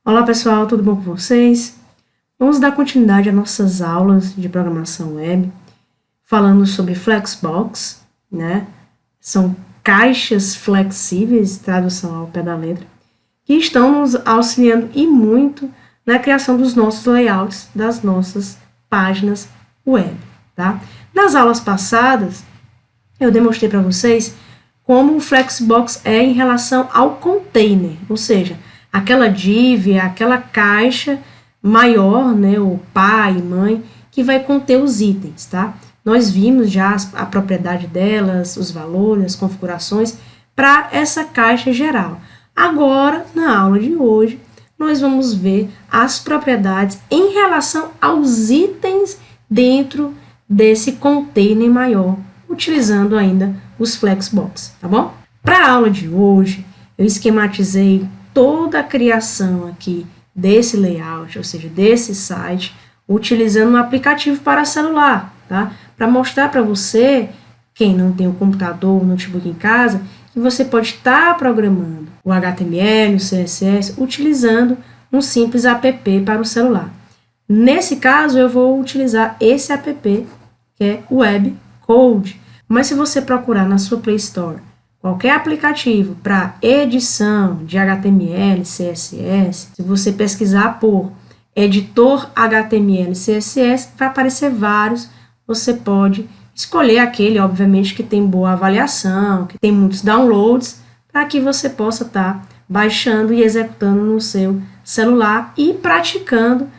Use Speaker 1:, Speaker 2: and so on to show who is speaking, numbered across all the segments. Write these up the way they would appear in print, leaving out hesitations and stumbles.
Speaker 1: Olá pessoal, tudo bom com vocês? Vamos dar continuidade às nossas aulas de programação web, falando sobre Flexbox, né? São caixas flexíveis, tradução ao pé da letra, que estão nos auxiliando e muito na criação dos nossos layouts, das nossas páginas web, tá? Nas aulas passadas, eu demonstrei para vocês como o Flexbox é em relação ao container, ou seja, aquela div, aquela caixa maior, né, o pai, mãe, que vai conter os itens, tá? Nós vimos já a propriedade delas, os valores, as configurações para essa caixa geral. Agora, na aula de hoje, nós vamos ver as propriedades em relação aos itens dentro desse container maior, utilizando ainda os Flexbox, tá bom? Para a aula de hoje, eu esquematizei toda a criação aqui desse layout, ou seja, desse site, utilizando um aplicativo para celular, tá? Para mostrar para você, quem não tem um computador ou notebook em casa, que você pode estar programando o HTML, o CSS, utilizando um simples app para o celular. Nesse caso, eu vou utilizar esse app, que é o Web Code. Mas se você procurar na sua Play Store qualquer aplicativo para edição de HTML, CSS, se você pesquisar por editor HTML, CSS, vai aparecer vários. Você pode escolher aquele, obviamente, que tem boa avaliação, que tem muitos downloads, para que você possa estar baixando e executando no seu celular e praticando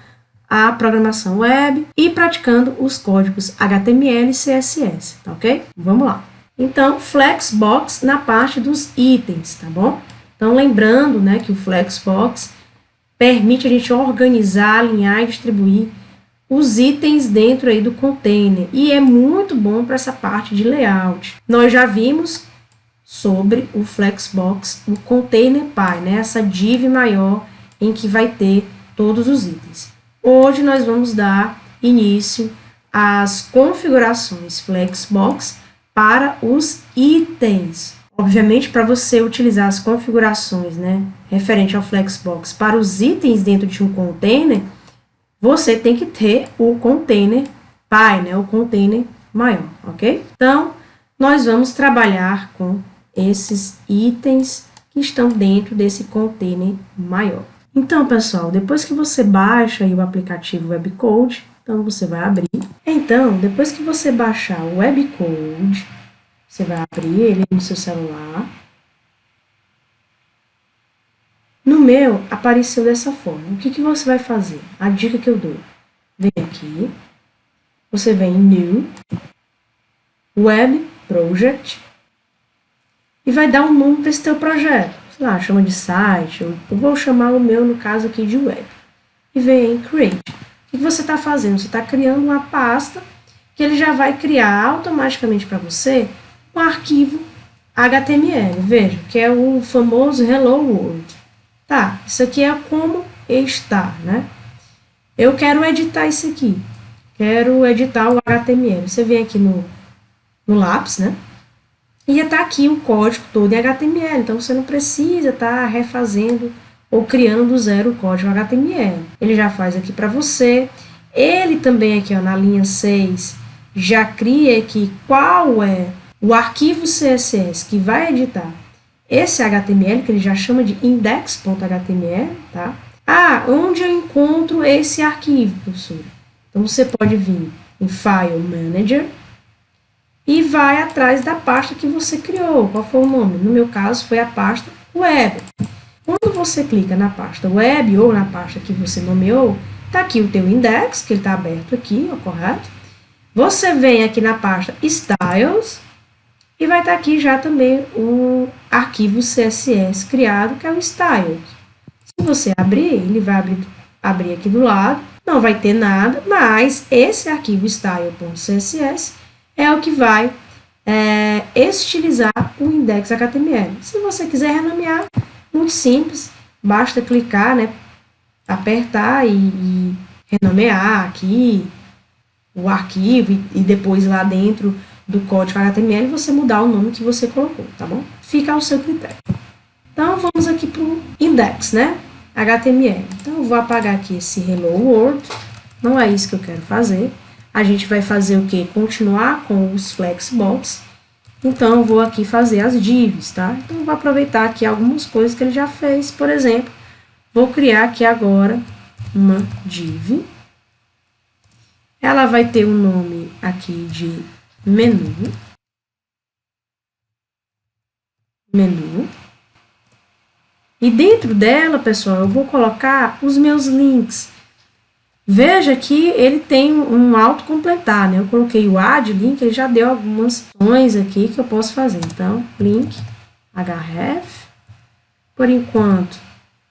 Speaker 1: a programação web e praticando os códigos HTML e CSS, tá ok? Vamos lá. Então, Flexbox na parte dos itens, tá bom? Então, lembrando, né, que o Flexbox permite a gente organizar, alinhar e distribuir os itens dentro aí do container e é muito bom para essa parte de layout. Nós já vimos sobre o Flexbox, o container py, né, essa div maior em que vai ter todos os itens. Hoje nós vamos dar início às configurações Flexbox para os itens. Obviamente, para você utilizar as configurações, né, referente ao Flexbox para os itens dentro de um container, você tem que ter o container py, né, o container maior, ok? Então, nós vamos trabalhar com esses itens que estão dentro desse container maior. Então, pessoal, depois que você baixa aí o aplicativo Webcode, então você vai abrir. Então, depois que você baixar o Webcode, você vai abrir ele no seu celular. No meu, apareceu dessa forma. O que você vai fazer? A dica que eu dou. Vem aqui, você vem em New, Web Project, e vai dar um nome para esse teu projeto. Sei lá, chama de site, eu vou chamar o meu, no caso aqui, de web. E vem em Create. O que você está fazendo? Você está criando uma pasta que ele já vai criar automaticamente para você um arquivo HTML. Veja, que é o famoso Hello World. Tá, isso aqui é como está, né? Eu quero editar isso aqui. Quero editar o HTML. Você vem aqui no lápis, né? E está aqui o código todo em HTML, então você não precisa estar refazendo ou criando do zero o código HTML. Ele já faz aqui para você. Ele também aqui, ó, na linha 6, já cria aqui qual é o arquivo CSS que vai editar esse HTML, que ele já chama de index.html, tá? Ah, onde eu encontro esse arquivo, professora? Então, você pode vir em File Manager, e vai atrás da pasta que você criou. Qual foi o nome? No meu caso, foi a pasta Web. Quando você clica na pasta Web ou na pasta que você nomeou, está aqui o teu index, que ele está aberto aqui, ó, correto? Você vem aqui na pasta Styles e vai estar aqui já também o arquivo CSS criado, que é o Styles. Se você abrir, ele vai abrir aqui do lado, não vai ter nada, mas esse arquivo style.css é o que vai estilizar o index.html. Se você quiser renomear, muito simples, basta clicar, né, apertar e renomear aqui o arquivo e depois lá dentro do código HTML você mudar o nome que você colocou, tá bom? Fica ao seu critério. Então, vamos aqui para o index, né? HTML. Então, eu vou apagar aqui esse Hello World, não é isso que eu quero fazer. A gente vai fazer o quê? Continuar com os Flexbox. Então, eu vou aqui fazer as divs, tá? Então, eu vou aproveitar aqui algumas coisas que ele já fez. Por exemplo, vou criar aqui agora uma div. Ela vai ter o nome aqui de menu. E dentro dela, pessoal, eu vou colocar os meus links. Veja que ele tem um autocompletar, né? Eu coloquei o add link, ele já deu algumas opções aqui que eu posso fazer. Então, link, href. Por enquanto,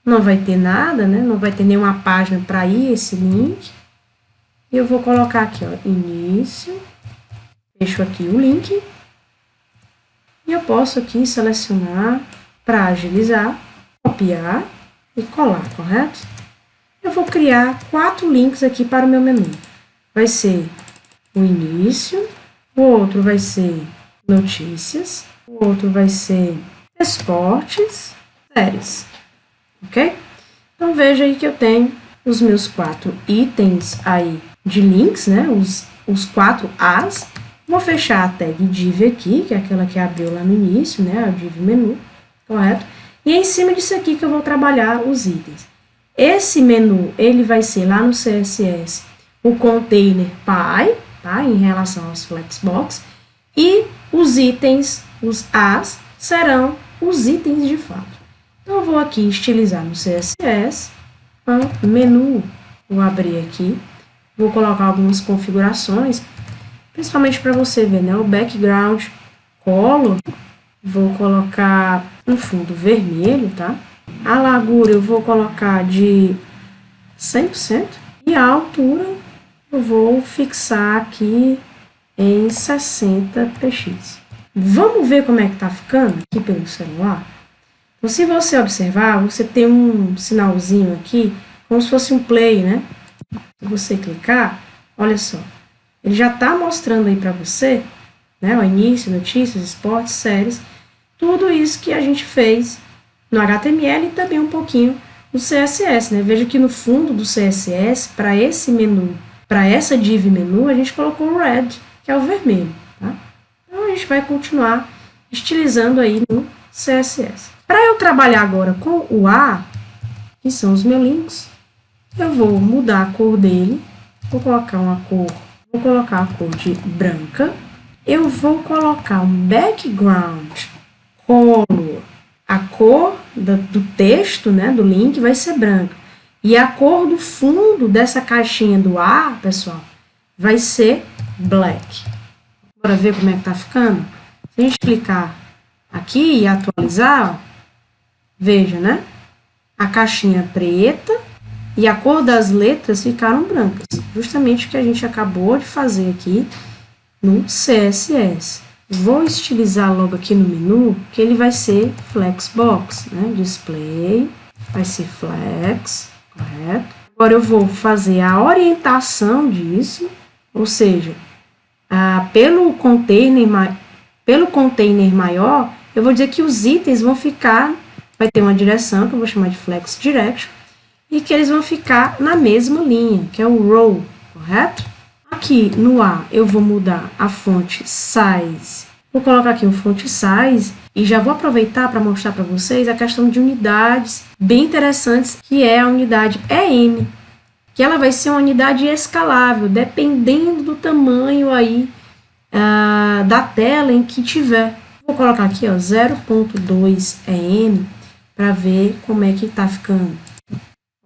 Speaker 1: não vai ter nada, né? Não vai ter nenhuma página para ir esse link. E eu vou colocar aqui, ó, início. Fecho aqui o link. E eu posso aqui selecionar para agilizar, copiar e colar, correto? Eu vou criar 4 links aqui para o meu menu. Vai ser o início, o outro vai ser notícias, o outro vai ser esportes, séries, ok? Então, veja aí que eu tenho os meus 4 itens aí de links, né? Os 4 As. Vou fechar a tag div aqui, que é aquela que abriu lá no início, né? A div menu, correto? E é em cima disso aqui que eu vou trabalhar os itens. Esse menu, ele vai ser lá no CSS o container py, tá? Em relação aos Flexbox. E os itens, os As, serão os itens de fato. Então, eu vou aqui estilizar no CSS, menu, vou abrir aqui, vou colocar algumas configurações, principalmente para você ver, né? O background color, vou colocar um fundo vermelho, tá? A largura eu vou colocar de 100% e a altura eu vou fixar aqui em 60 px. Vamos ver como é que tá ficando aqui pelo celular? Então, se você observar, você tem um sinalzinho aqui, como se fosse um play, né? Se você clicar, olha só, ele já está mostrando aí para você, né? O início, notícias, esportes, séries, tudo isso que a gente fez no HTML e também um pouquinho no CSS, né? Veja que no fundo do CSS, para esse menu, para essa div menu, a gente colocou o red, que é o vermelho, tá? Então, a gente vai continuar estilizando aí no CSS. Para eu trabalhar agora com o A, que são os meus links, eu vou mudar a cor dele, vou colocar a cor de branca, eu vou colocar um background color, a cor do texto, né, do link vai ser branca, e a cor do fundo dessa caixinha do A, pessoal, vai ser black. Bora ver como é que tá ficando? Se a gente clicar aqui e atualizar, ó, veja, né, a caixinha preta e a cor das letras ficaram brancas, justamente o que a gente acabou de fazer aqui no CSS. Vou estilizar logo aqui no menu, que ele vai ser Flexbox, né? Display, vai ser Flex, correto? Agora eu vou fazer a orientação disso, ou seja, pelo container maior, eu vou dizer que os itens vão ficar, vai ter uma direção, que eu vou chamar de Flex Direction, e que eles vão ficar na mesma linha, que é o row, correto? Aqui no A eu vou mudar a fonte size. Vou colocar aqui um fonte size e já vou aproveitar para mostrar para vocês a questão de unidades bem interessantes, que é a unidade EM, que ela vai ser uma unidade escalável, dependendo do tamanho aí da tela em que tiver. Vou colocar aqui, ó, 0.2 EM para ver como é que tá ficando.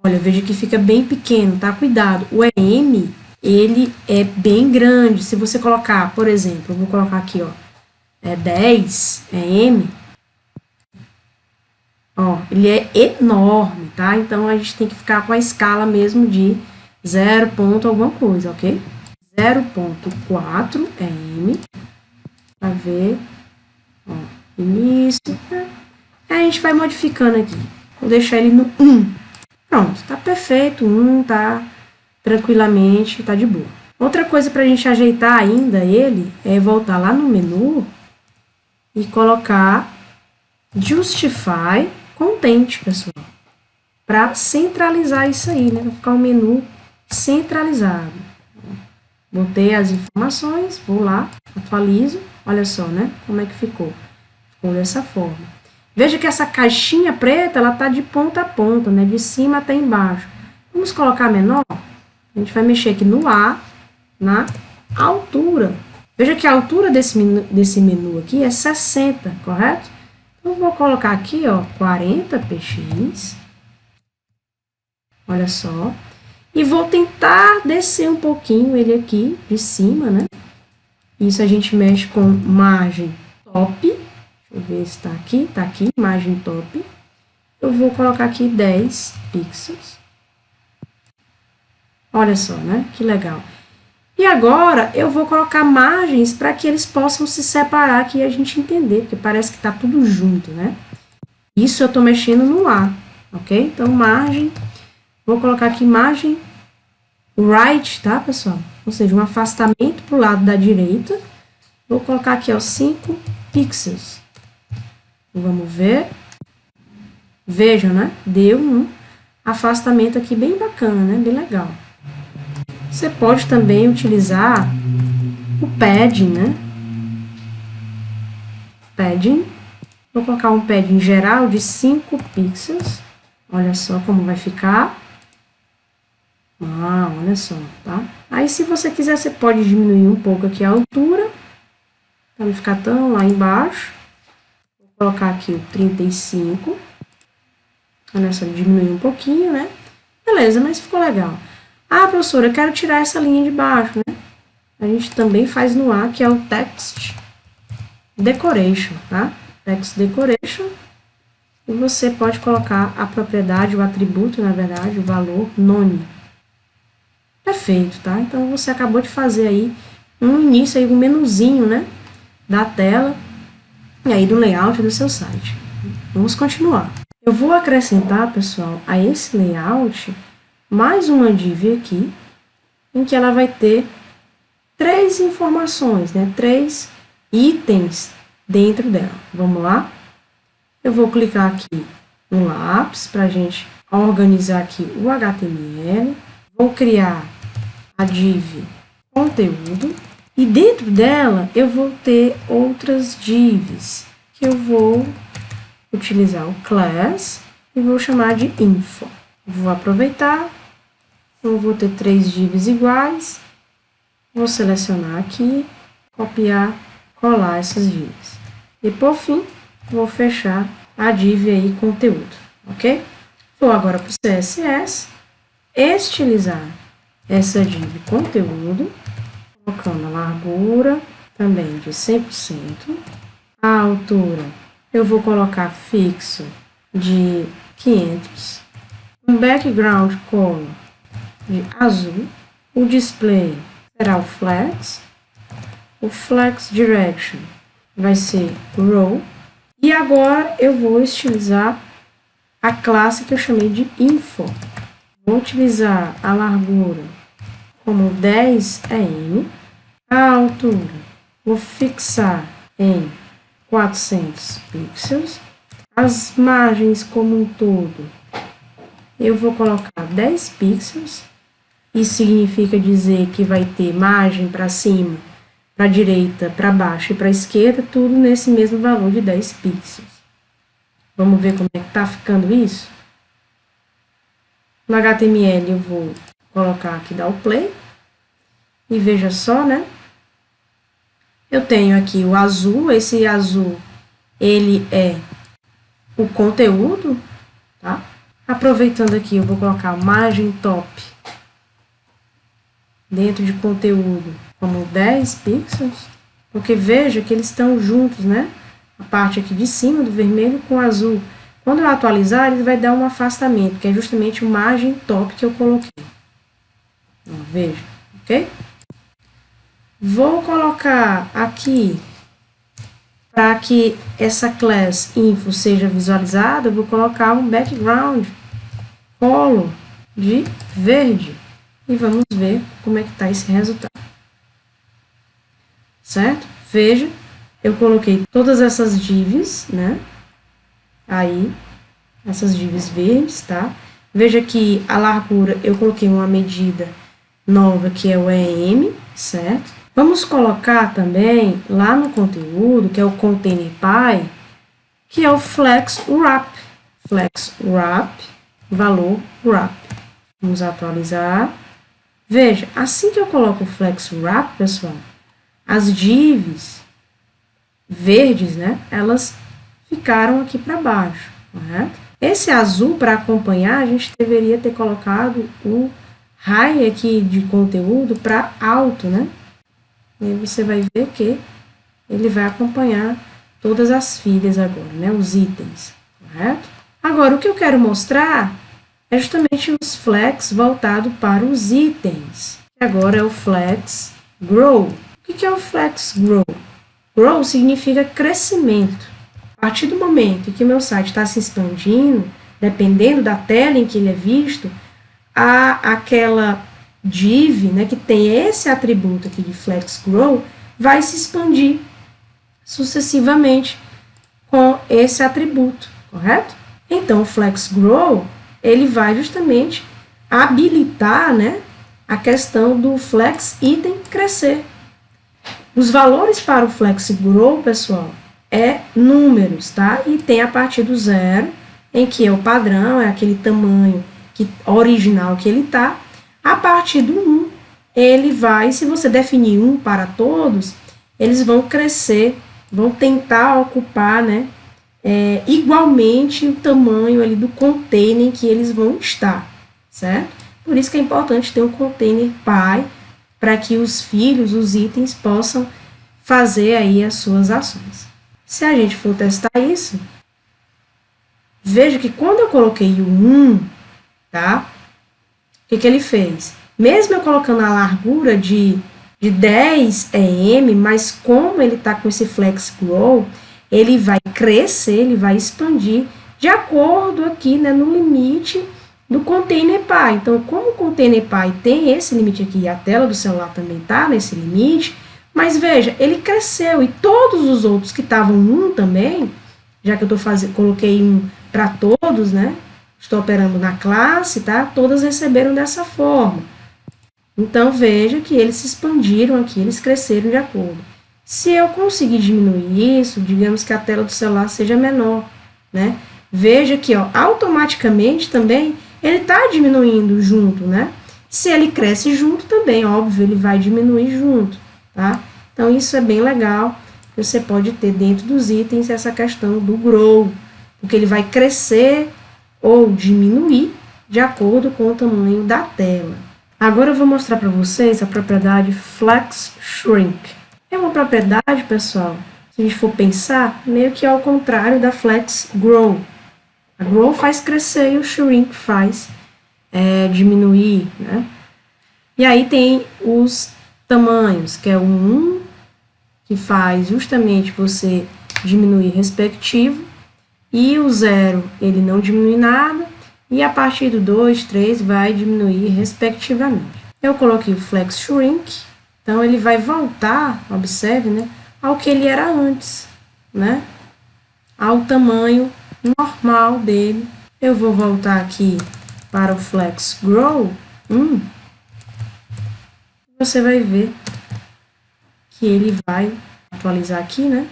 Speaker 1: Olha, veja que fica bem pequeno, tá? Cuidado, o EM, ele é bem grande. Se você colocar, por exemplo, eu vou colocar aqui, ó, 10 EM, ó, ele é enorme, tá? Então, a gente tem que ficar com a escala mesmo de 0. alguma coisa, ok? 0.4 EM, para ver, ó, início. Aí a gente vai modificando aqui. Vou deixar ele no 1. Pronto, tá perfeito, 1, tá tranquilamente, tá de boa. Outra coisa para a gente ajeitar ainda ele é voltar lá no menu e colocar Justify Content, pessoal. para centralizar isso aí, né? Vai ficar um menu centralizado. Botei as informações, vou lá, atualizo, olha só, né? Como é que ficou. Ficou dessa forma. Veja que essa caixinha preta, ela tá de ponta a ponta, né? De cima até embaixo. Vamos colocar menor? A gente vai mexer aqui no A, na altura. Veja que a altura desse menu aqui é 60, correto? Então, eu vou colocar aqui, ó, 40 px. Olha só. E vou tentar descer um pouquinho ele aqui de cima, né? Isso a gente mexe com margem top. Deixa eu ver se tá aqui, margem top. Eu vou colocar aqui 10 pixels. Olha só, né? Que legal. E agora eu vou colocar margens para que eles possam se separar aqui e a gente entender, porque parece que tá tudo junto, né? Isso eu tô mexendo no A, ok? Então, margem, vou colocar aqui margem right, tá, pessoal? Ou seja, um afastamento para o lado da direita. Vou colocar aqui, ó, 5 pixels. Vamos ver. Vejam, né? Deu um afastamento aqui bem bacana, né? Bem legal. Você pode também utilizar o padding, né? Padding. Vou colocar um padding geral de 5 pixels. Olha só como vai ficar. Ah, olha só, tá? Aí, se você quiser, você pode diminuir um pouco aqui a altura, para não ficar tão lá embaixo. Vou colocar aqui o 35. Olha só, diminuir um pouquinho, né? Beleza, mas ficou legal. Ah, professora, eu quero tirar essa linha de baixo, né? A gente também faz no A, que é o Text Decoration, tá? Text Decoration. E você pode colocar a propriedade, o atributo, na verdade, o valor nome. Perfeito, tá? Então, você acabou de fazer aí um início, aí um menuzinho, né? Da tela e aí do layout do seu site. Vamos continuar. Eu vou acrescentar, pessoal, a esse layout mais uma div aqui, em que ela vai ter 3 informações, né? 3 itens dentro dela. Vamos lá? Eu vou clicar aqui no lápis para a gente organizar aqui o HTML. Vou criar a div conteúdo e dentro dela eu vou ter outras divs que eu vou utilizar o class e vou chamar de info. Vou aproveitar, eu vou ter 3 divs iguais, vou selecionar aqui, copiar, colar essas divs. E por fim, vou fechar a div aí conteúdo, ok? Vou agora para o CSS, estilizar essa div conteúdo, colocando a largura também de 100%, a altura eu vou colocar fixo de 500, um background color de azul, o display será o flex direction vai ser row, e agora eu vou estilizar a classe que eu chamei de info. Vou utilizar a largura como 10 em, a altura vou fixar em 400 pixels, as margens como um todo eu vou colocar 10 pixels, isso significa dizer que vai ter margem para cima, para a direita, para baixo e para a esquerda, tudo nesse mesmo valor de 10 pixels. Vamos ver como é que está ficando isso? No HTML eu vou colocar aqui, dar o play, e veja só, né? Eu tenho aqui o azul, esse azul, ele é o conteúdo, tá? Aproveitando aqui, eu vou colocar margem top dentro de conteúdo como 10 pixels, porque veja que eles estão juntos, né? A parte aqui de cima do vermelho com o azul. Quando eu atualizar, ele vai dar um afastamento, que é justamente o margem top que eu coloquei. Então, veja, ok? Vou colocar aqui, para que essa class info seja visualizada, eu vou colocar um background color de verde. E vamos ver como é que está esse resultado. Certo? Veja, eu coloquei todas essas divs, né? Aí, essas divs verdes, tá? Veja que a largura, eu coloquei uma medida nova, que é o EM, certo? Vamos colocar também lá no conteúdo, que é o ContainerPy, que é o flex wrap. Flex wrap, valor wrap. Vamos atualizar. Veja, assim que eu coloco o flex wrap, pessoal, as divs verdes, né, elas ficaram aqui para baixo, correto? Esse azul, para acompanhar, a gente deveria ter colocado o high aqui de conteúdo para alto, né? E aí você vai ver que ele vai acompanhar todas as filhas agora, né? Os itens, correto? Agora, o que eu quero mostrar é justamente os flex voltado para os itens. Agora é o flex grow. O que é o flex grow? Grow significa crescimento. A partir do momento em que o meu site está se expandindo, dependendo da tela em que ele é visto, aquela div, né, que tem esse atributo aqui de flex grow, vai se expandir sucessivamente com esse atributo, correto? Então, o flex grow, ele vai justamente habilitar, né, a questão do flex item crescer. Os valores para o flex grow, pessoal, é números, tá? E tem a partir do 0, em que é o padrão, é aquele tamanho original que ele tá. A partir do 1, ele vai, se você definir 1 para todos, eles vão crescer, vão tentar ocupar, né, igualmente o tamanho ali do container que eles vão estar, certo? Por isso que é importante ter um container pai, para que os filhos, os itens, possam fazer aí as suas ações. Se a gente for testar isso, veja que quando eu coloquei o 1, tá? O que ele fez? Mesmo eu colocando a largura de 10 EM, mas como ele está com esse flex grow, ele vai crescer, ele vai expandir de acordo aqui, né, no limite do ContainerPy. Então, como o ContainerPy tem esse limite aqui, e a tela do celular também está nesse limite, mas veja, ele cresceu e todos os outros que estavam 1 também, já que eu coloquei 1 para todos, né? Estou operando na classe, tá? Todas receberam dessa forma. Então, veja que eles se expandiram aqui, eles cresceram de acordo. Se eu conseguir diminuir isso, digamos que a tela do celular seja menor, né? Veja que, ó, automaticamente também ele está diminuindo junto, né? Se ele cresce junto também, óbvio, ele vai diminuir junto, tá? Então, isso é bem legal. Você pode ter dentro dos itens essa questão do grow, porque ele vai crescer ou diminuir de acordo com o tamanho da tela. Agora eu vou mostrar para vocês a propriedade Flex Shrink. É uma propriedade, pessoal, se a gente for pensar, meio que ao contrário da Flex Grow. A Grow faz crescer e o Shrink faz diminuir, né? E aí tem os tamanhos, que é o 1, que faz justamente você diminuir respectivo, e o 0, ele não diminui nada, e a partir do 2, 3, vai diminuir respectivamente. Eu coloquei o Flex Shrink, então ele vai voltar, observe, né, ao que ele era antes, né, ao tamanho normal dele. Eu vou voltar aqui para o Flex Grow, você vai ver que ele vai atualizar aqui, né,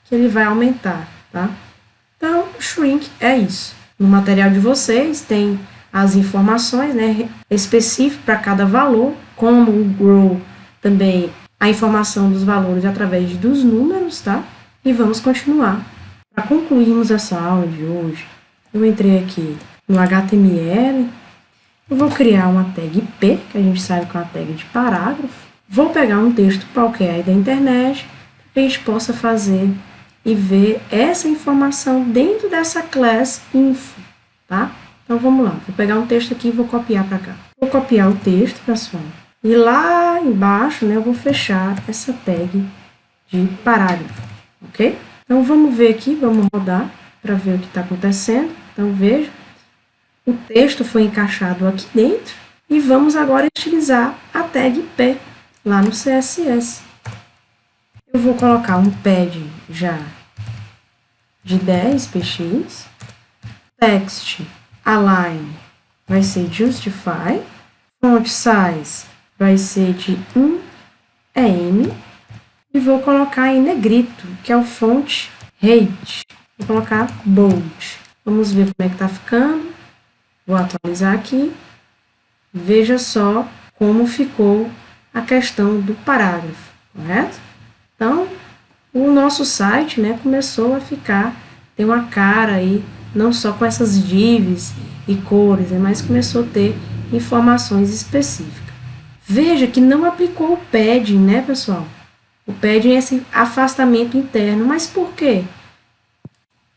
Speaker 1: que ele vai aumentar, tá? Então, o shrink é isso. No material de vocês tem as informações, né, específicas para cada valor, como o grow também a informação dos valores através dos números, tá? E vamos continuar. Para concluirmos essa aula de hoje, eu entrei aqui no HTML, eu vou criar uma tag P, que a gente sabe que é uma tag de parágrafo, vou pegar um texto qualquer aí da internet, para que a gente possa fazer e ver essa informação dentro dessa class info, tá? Então, vamos lá. Vou pegar um texto aqui e vou copiar para cá. Vou copiar o texto, pessoal. E lá embaixo, né, eu vou fechar essa tag de parágrafo, ok? Então, vamos ver aqui, vamos rodar para ver o que está acontecendo. Então, veja, o texto foi encaixado aqui dentro e vamos agora utilizar a tag P lá no CSS. Eu vou colocar um pad já de 10 px, text align vai ser Justify. Font size vai ser de 1 EM. E vou colocar em negrito, que é o font Height. Vou colocar bold. Vamos ver como é que tá ficando. Vou atualizar aqui. Veja só como ficou a questão do parágrafo, correto? Então, o nosso site, né, começou a ter uma cara aí, não só com essas divs e cores, mas começou a ter informações específicas. Veja que não aplicou o padding, né, pessoal? O padding é esse afastamento interno, mas por quê?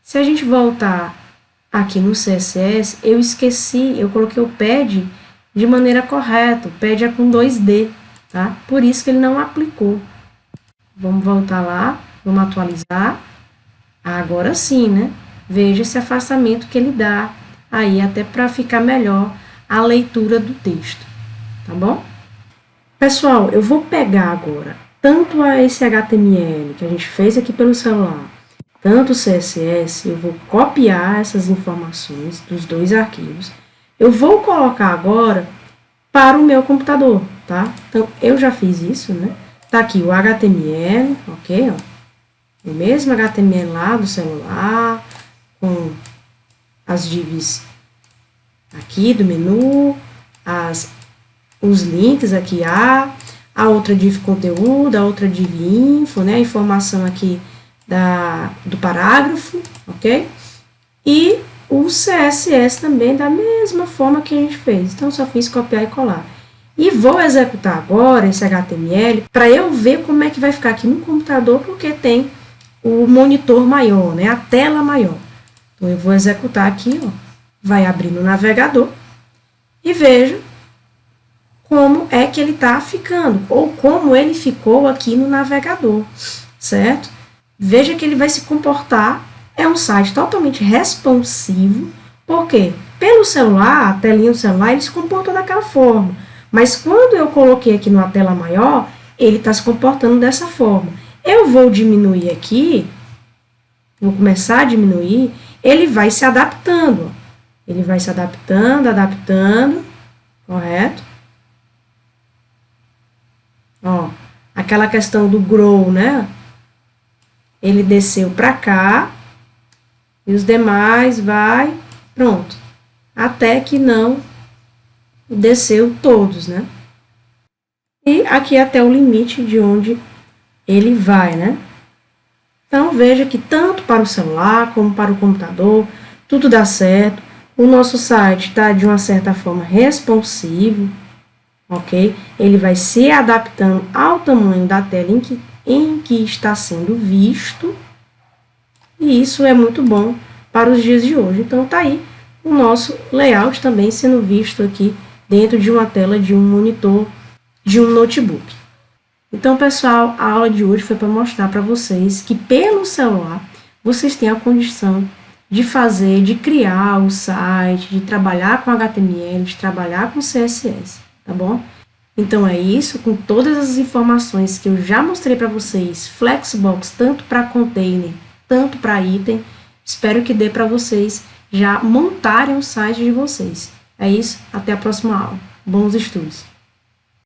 Speaker 1: Se a gente voltar aqui no CSS, eu coloquei o pad de maneira correta, o pad é com 2D, tá? Por isso que ele não aplicou. Vamos voltar lá, vamos atualizar. Agora sim, né? Veja esse afastamento que ele dá aí, até para ficar melhor a leitura do texto, tá bom? Pessoal, eu vou pegar agora tanto esse HTML que a gente fez aqui pelo celular, tanto o CSS, eu vou copiar essas informações dos dois arquivos. Eu vou colocar agora para o meu computador, tá? Então, eu já fiz isso, né? Tá aqui o HTML, ok? Ó. O mesmo HTML lá do celular, com as divs aqui do menu, os links aqui, a outra div conteúdo, a outra div info, né? A informação aqui do parágrafo, ok? E o CSS também da mesma forma que a gente fez. Então, só fiz copiar e colar. E vou executar agora esse HTML para eu ver como é que vai ficar aqui no computador, porque tem o monitor maior, né? A tela maior. Então, eu vou executar aqui, ó. Vai abrir no navegador e veja como é que ele está ficando, ou como ele ficou aqui no navegador, certo? Veja que ele vai se comportar, é um site totalmente responsivo, porque pelo celular, a telinha do celular, ele se comporta daquela forma, mas quando eu coloquei aqui numa tela maior, ele está se comportando dessa forma. Eu vou diminuir aqui, vou começar a diminuir, ele vai se adaptando, ele vai se adaptando, correto? Ó, aquela questão do grow, né? Ele desceu para cá e os demais vai, pronto. Até que não desceu todos, né? E aqui até o limite de onde ele vai, né? Então, veja que tanto para o celular como para o computador, tudo dá certo. O nosso site está, de uma certa forma, responsivo, ok? Ele vai se adaptando ao tamanho da tela em que está sendo visto, e isso é muito bom para os dias de hoje. Então, tá aí o nosso layout também sendo visto aqui dentro de uma tela de um monitor, de um notebook. Então, pessoal, a aula de hoje foi para mostrar para vocês que pelo celular vocês têm a condição de fazer, de criar o site, de trabalhar com HTML, de trabalhar com CSS, tá bom? Então é isso, com todas as informações que eu já mostrei para vocês, Flexbox tanto para container, tanto para item, espero que dê para vocês já montarem o site de vocês. É isso, até a próxima aula. Bons estudos!